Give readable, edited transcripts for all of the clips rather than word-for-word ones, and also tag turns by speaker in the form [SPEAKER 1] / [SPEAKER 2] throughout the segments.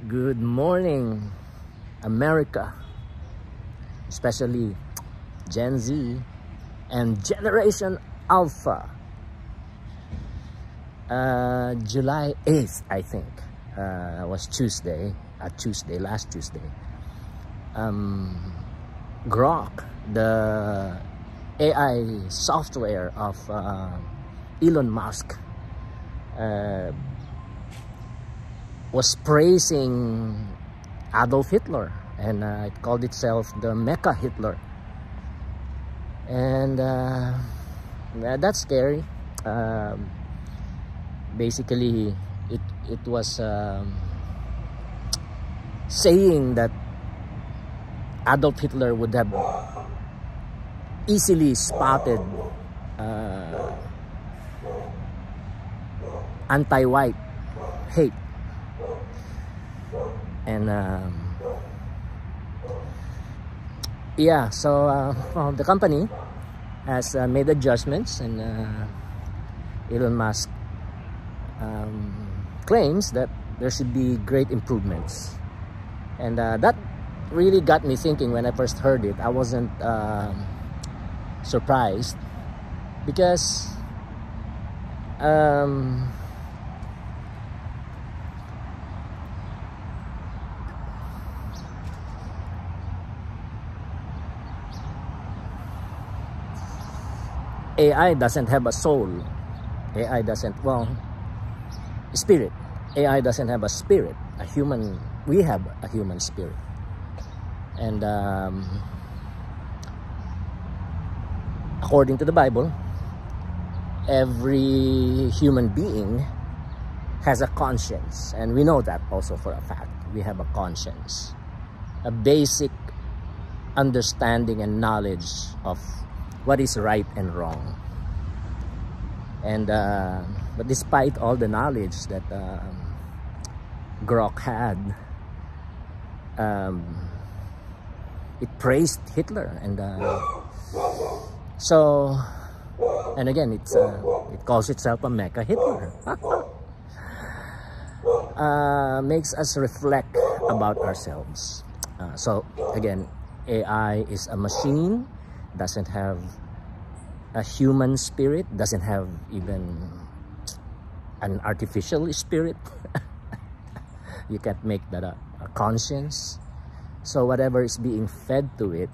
[SPEAKER 1] Good morning, America, especially Gen Z and Generation Alpha. July 8th, I think, was Tuesday, last Tuesday. Grok, the AI software of Elon Musk, was praising Adolf Hitler, and it called itself the Mecha Hitler. And that's scary. Basically, it was saying that Adolf Hitler would have easily spotted anti-white hate. And yeah, so well, the company has made adjustments, and Elon Musk claims that there should be great improvements. And that really got me thinking. When I first heard it, I wasn't surprised, because AI doesn't have a soul. AI doesn't, well, spirit. AI doesn't have a spirit. We have a human spirit. And according to the Bible, every human being has a conscience. And we know that also for a fact. We have a conscience. A basic understanding and knowledge of what is right and wrong. And but despite all the knowledge that Grok had, it praised Hitler. And so, and again, it calls itself a Mecha Hitler. Makes us reflect about ourselves. So again, AI is a machine, doesn't have a human spirit, doesn't have even an artificial spirit. You can't make that a conscience. So whatever is being fed to it,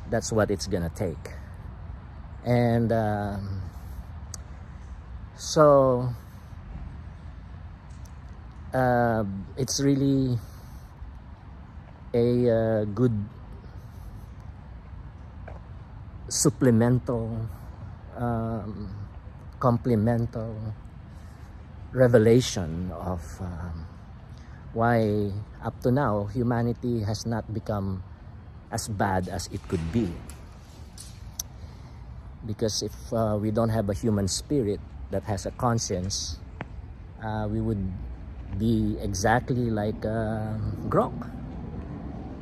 [SPEAKER 1] that's what it's gonna take. And so it's really a good supplemental, complemental revelation of why up to now humanity has not become as bad as it could be. Because if we don't have a human spirit that has a conscience, we would be exactly like Grok.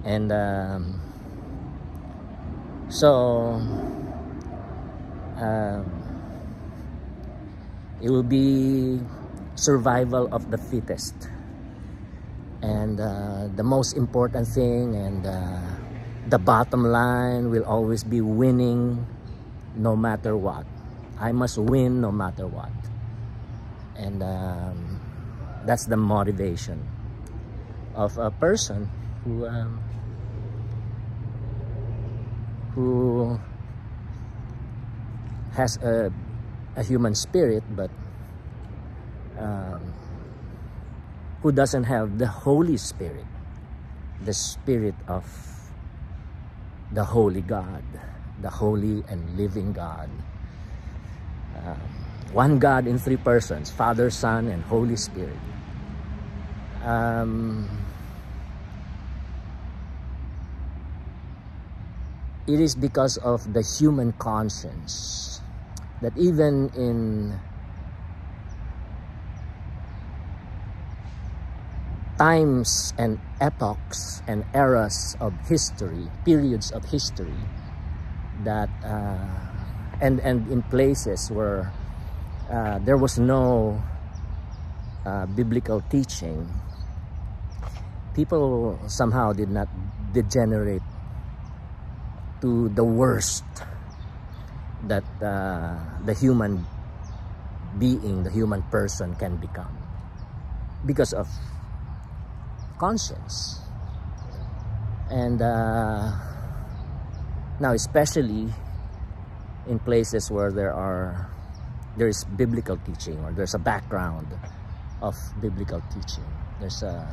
[SPEAKER 1] And so it will be survival of the fittest. And the most important thing, and the bottom line, will always be winning no matter what. I must win no matter what. And that's the motivation of a person who has a human spirit, but who doesn't have the Holy Spirit, the Spirit of the Holy God, the Holy and Living God. One God in three persons, Father, Son, and Holy Spirit. It is because of the human conscience that even in times and epochs and eras of history, periods of history, that and in places where there was no biblical teaching, people somehow did not degenerate to the worst that the human being, the human person can become because of conscience. And now, especially in places where there is biblical teaching, or there's a background of biblical teaching, there's an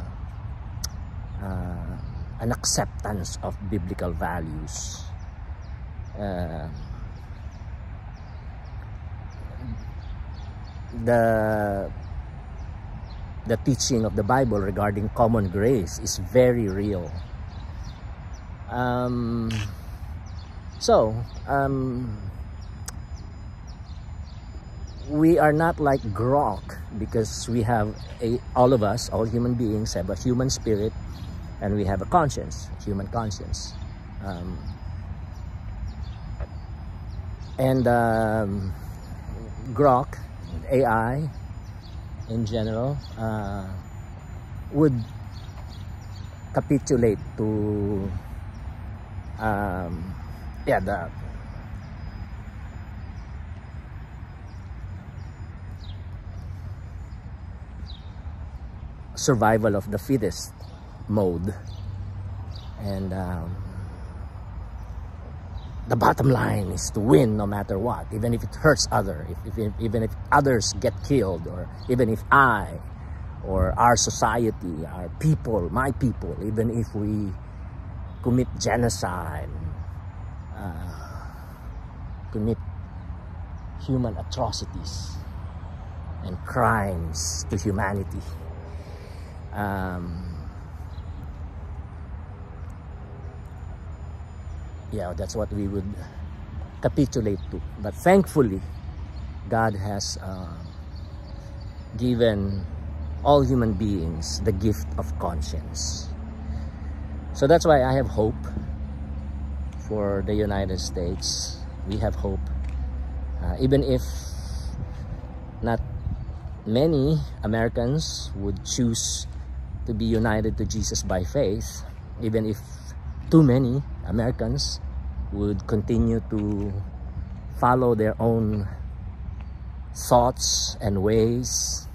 [SPEAKER 1] acceptance of biblical values. The teaching of the Bible regarding common grace is very real. We are not like Grok, because we have all of us, all human beings, have a human spirit, and we have a conscience, human conscience. Grok, AI in general, would capitulate to the survival of the fittest mode, and the bottom line is to win no matter what, even if it hurts even if others get killed, or even if I or our society, our people, my people, even if we commit genocide, commit human atrocities and crimes to humanity. Yeah, that's what we would capitulate to. But thankfully, God has given all human beings the gift of conscience. So that's why I have hope for the United States. We have hope, even if not many Americans would choose to be united to Jesus by faith, even if too many Americans would continue to follow their own thoughts and ways.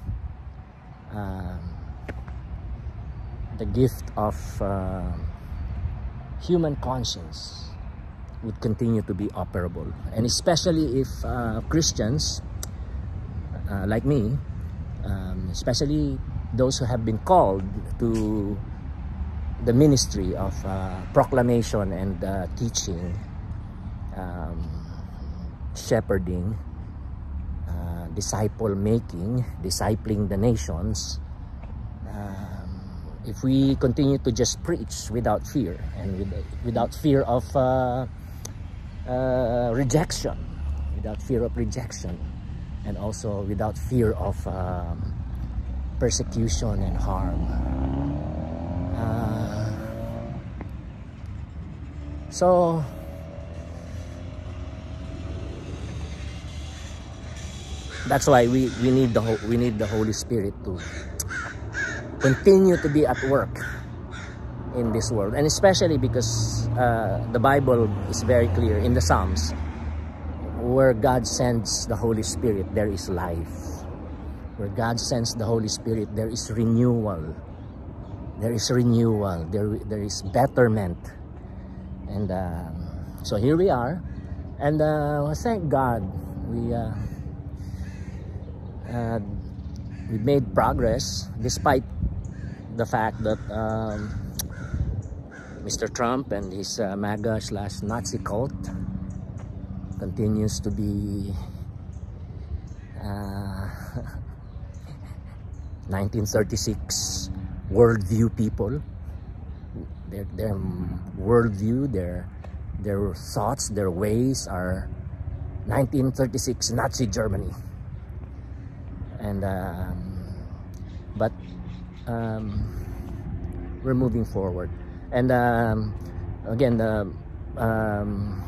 [SPEAKER 1] The gift of human conscience would continue to be operable, and especially if Christians like me, especially those who have been called to the ministry of proclamation and teaching, shepherding, disciple making, discipling the nations. If we continue to just preach without fear, and without fear of rejection, and also without fear of persecution and harm. So that's why we need the Holy Spirit to continue to be at work in this world, and especially because the Bible is very clear in the Psalms, where God sends the Holy Spirit, there is life. Where God sends the Holy Spirit, there is renewal. There is renewal. There is betterment. And so here we are, and thank God we made progress, despite the fact that Mr. Trump and his MAGA/Nazi cult continues to be 1936 worldview people. Their worldview, their thoughts, their ways are 1936 Nazi Germany. And but we're moving forward, and again,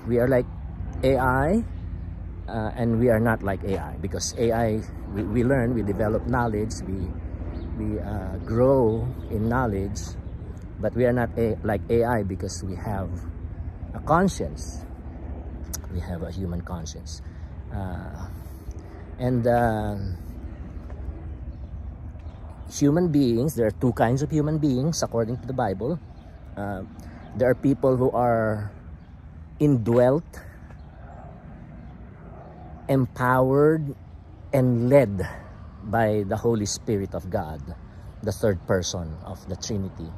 [SPEAKER 1] we are like AI, and we are not like AI, because AI, we learn, we develop knowledge, we grow in knowledge, But we are not like AI because we have a conscience. We have a human conscience. And human beings, there are two kinds of human beings according to the Bible. There are people who are indwelt, empowered, and led by the Holy Spirit of God, the third person of the Trinity,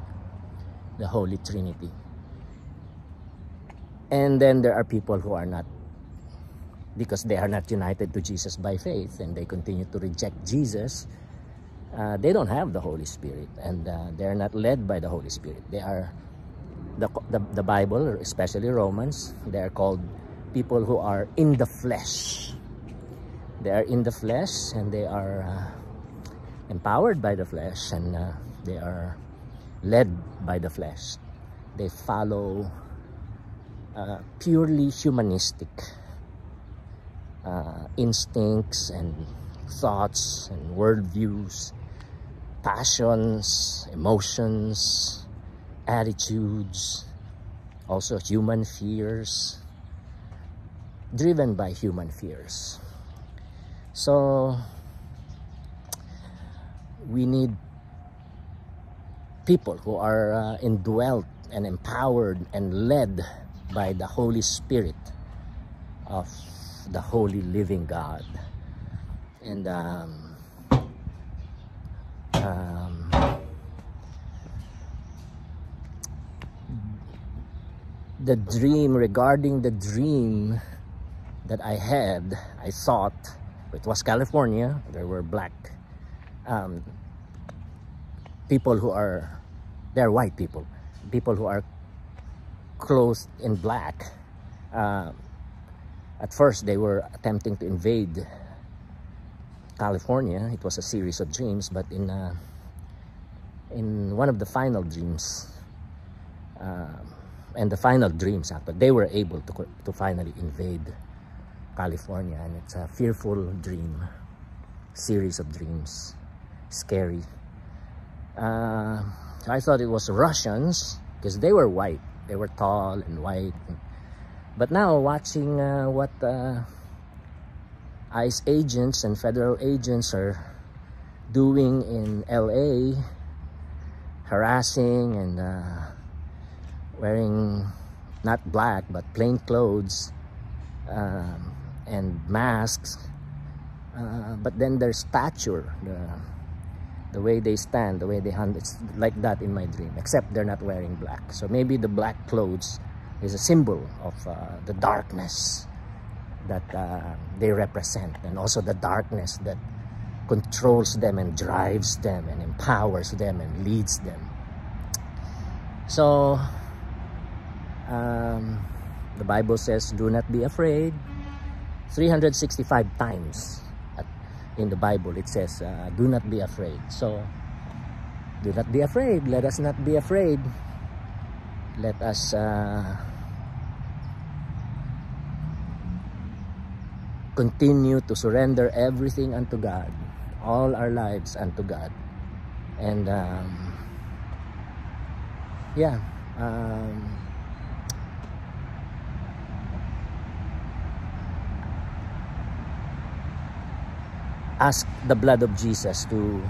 [SPEAKER 1] the Holy Trinity. And then there are people who are not, because they are not united to Jesus by faith and they continue to reject Jesus. They don't have the Holy Spirit, and they are not led by the Holy Spirit. They are, the Bible, especially Romans, they are called people who are in the flesh. They are in the flesh, and they are empowered by the flesh, and they are led by the flesh. They follow purely humanistic instincts and thoughts and worldviews, passions, emotions, attitudes, also human fears, driven by human fears. So we need people who are indwelt and empowered and led by the Holy Spirit of the holy living God. And the dream, regarding the dream that I had, I thought it was California. There were black people who are, they're white people who are clothed in black. At first they were attempting to invade California. It was a series of dreams, but in one of the final dreams, and the final dreams after, they were able to finally invade California, and it's a fearful dream, series of dreams, scary. So I thought it was Russians because they were white, they were tall and white. But now watching what ICE agents and federal agents are doing in LA, harassing and wearing not black but plain clothes and masks, but then their stature, the way they stand, the way they handle, it's like that in my dream, except they're not wearing black. So maybe the black clothes is a symbol of the darkness that they represent, and also the darkness that controls them and drives them and empowers them and leads them. So the Bible says, do not be afraid. 365 times in the Bible it says, do not be afraid. So do not be afraid. Let us not be afraid. Let us continue to surrender everything unto God, all our lives unto God. And yeah, ask the blood of Jesus to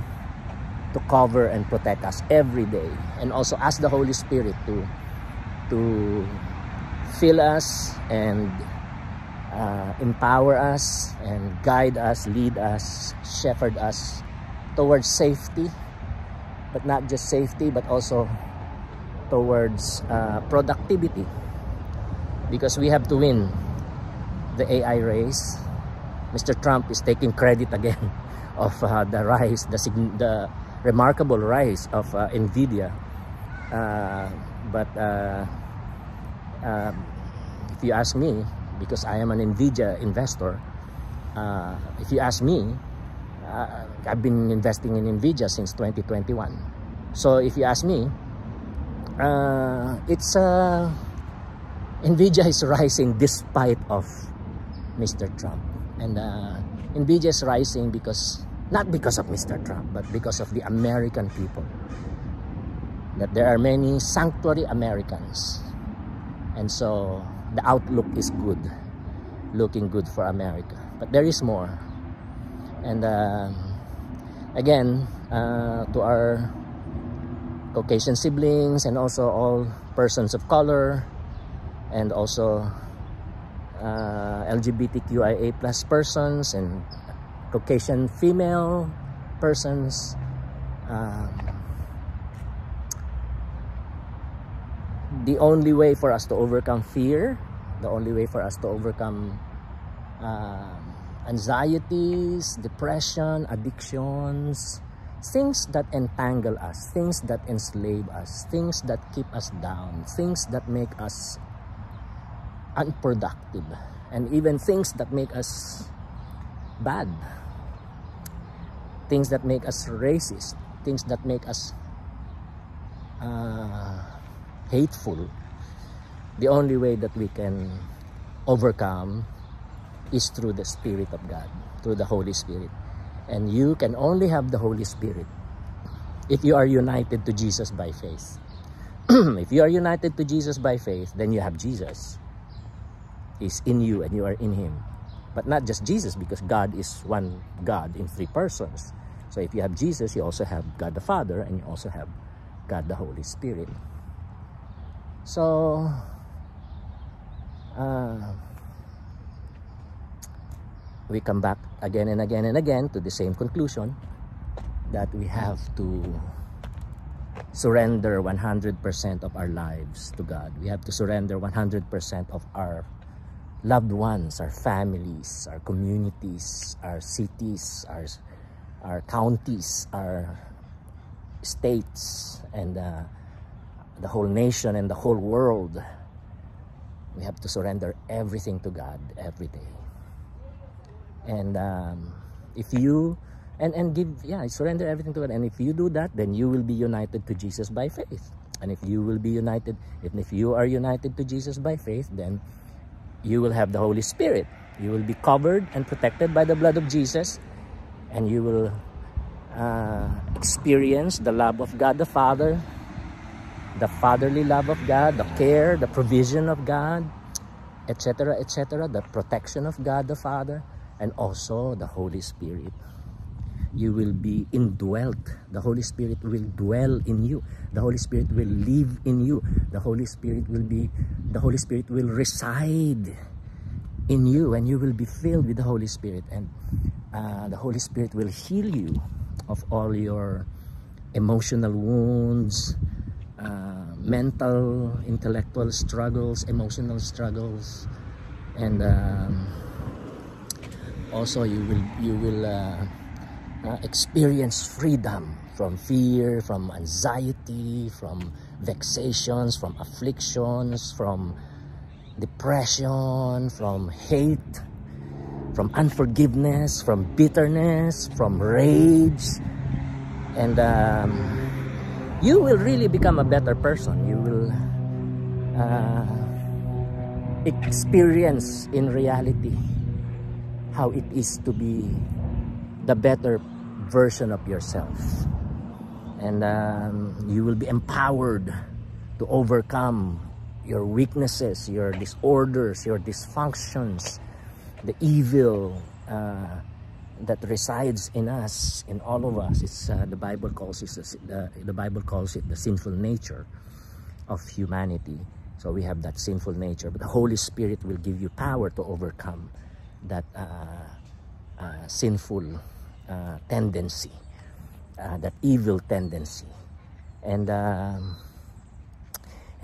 [SPEAKER 1] cover and protect us every day, and also ask the Holy Spirit to fill us and empower us and guide us, lead us, shepherd us towards safety, but not just safety, but also towards productivity, because we have to win the AI race. Mr. Trump is taking credit again of the rise, the remarkable rise of NVIDIA. But if you ask me, because I am an NVIDIA investor, if you ask me, I've been investing in NVIDIA since 2021. So if you ask me, it's NVIDIA is rising despite of Mr. Trump. And NVIDIA is rising because, not because of Mr. Trump, but because of the American people. that there are many sanctuary Americans, and so the outlook is good, looking good for America, but there is more. And again, to our Caucasian siblings, and also all persons of color, and also LGBTQIA+ persons, and Caucasian female persons, the only way for us to overcome fear, the only way for us to overcome anxieties, depression, addictions, things that entangle us, things that enslave us, things that keep us down, things that make us unproductive, and even things that make us bad, things that make us racist, things that make us hateful. The only way that we can overcome is through the Spirit of God, through the Holy Spirit. And you can only have the Holy Spirit if you are united to Jesus by faith. If you are united to Jesus by faith, then you have Jesus. He's in you and you are in Him. But not just Jesus, because God is one God in three persons. So if you have Jesus, you also have God the Father, and you also have God the Holy Spirit. So we come back again and again and again to the same conclusion, that we have to surrender 100% of our lives to God. We have to surrender 100% of our loved ones, our families, our communities, our cities, our counties, our states, and the whole nation and the whole world. We have to surrender everything to God every day. And if you surrender everything to God, and if you do that, then you will be united to Jesus by faith. And if you will be united, if you are united to Jesus by faith, then you will have the Holy Spirit. You will be covered and protected by the blood of Jesus, and you will experience the love of God the Father, the fatherly love of God, the care, the provision of God, etc., etc., the protection of God the Father, and also the Holy Spirit. You will be indwelt. The Holy Spirit will dwell in you. The Holy Spirit will live in you. The Holy Spirit will reside in you, and you will be filled with the Holy Spirit. And the Holy Spirit will heal you of all your emotional wounds, mental, intellectual struggles, emotional struggles, and also you will experience freedom from fear, from anxiety, from vexations, from afflictions, from depression, from hate, from unforgiveness, from bitterness, from rage. And you will really become a better person. You will experience in reality how it is to be the better version of yourself. And you will be empowered to overcome your weaknesses, your disorders, your dysfunctions, the evil that resides in us, in all of us. It's the Bible calls it the sinful nature of humanity. So we have that sinful nature, but the Holy Spirit will give you power to overcome that sinful tendency, that evil tendency. And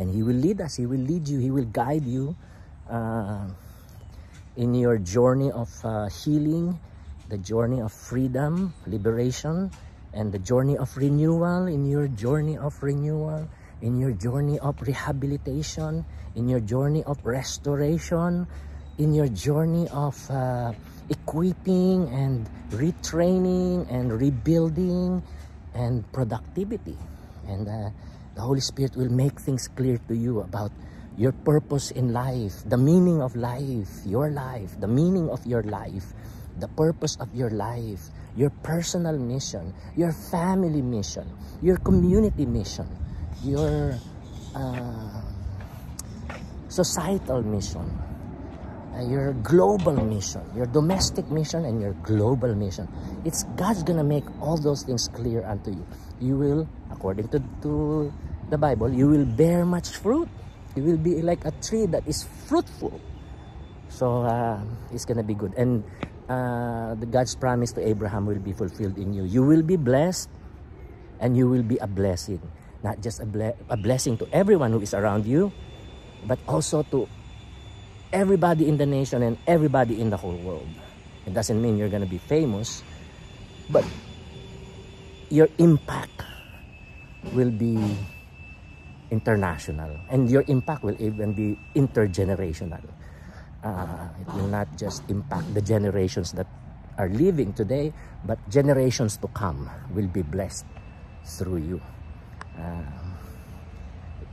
[SPEAKER 1] He will lead us. He will lead you. He will guide you in your journey of healing, the journey of freedom, liberation, and the journey of renewal. In your journey of renewal, in your journey of rehabilitation, in your journey of restoration, in your journey of equipping and retraining and rebuilding and productivity. And the Holy Spirit will make things clear to you about your purpose in life, the meaning of life, your life, the meaning of your life, the purpose of your life, your personal mission, your family mission, your community mission, your uh, societal mission, your global mission, your domestic mission, and your global mission. It's God's gonna make all those things clear unto you. You will, according to the Bible, you will bear much fruit. You will be like a tree that is fruitful. So it's gonna be good. And God's promise to Abraham will be fulfilled in you. You will be blessed, and you will be a blessing. Not just a blessing to everyone who is around you, but also to everybody in the nation and everybody in the whole world. It doesn't mean you're gonna be famous, but your impact will be international, and your impact will even be intergenerational. It will not just impact the generations that are living today, but generations to come will be blessed through you.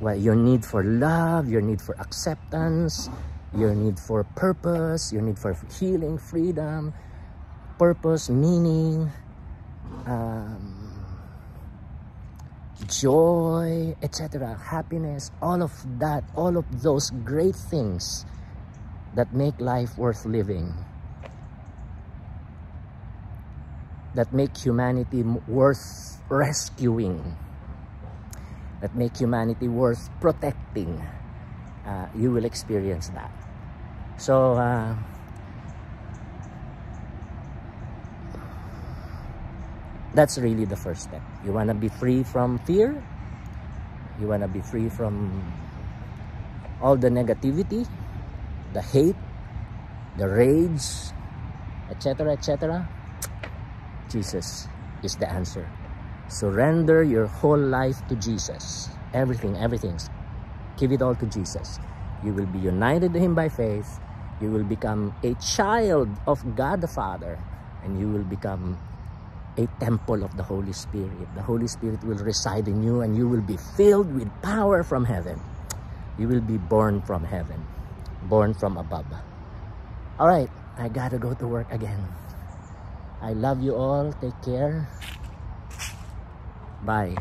[SPEAKER 1] Well, your need for love, your need for acceptance, your need for purpose, your need for healing, freedom, purpose, meaning, joy, etc., happiness, all of that, all of those great things that make life worth living, that make humanity worth rescuing, that make humanity worth protecting. You will experience that. So that's really the first step. You want to be free from fear. You want to be free from all the negativity, the hate, the rage, etc., etc. Jesus is the answer. Surrender your whole life to Jesus. Everything. Give it all to Jesus. You will be united to Him by faith. You will become a child of God the Father, and you will become a temple of the Holy Spirit. The Holy Spirit will reside in you, and you will be filled with power from heaven. You will be born from heaven, born from above. All right, I gotta go to work again. I love you all. Take care. Bye.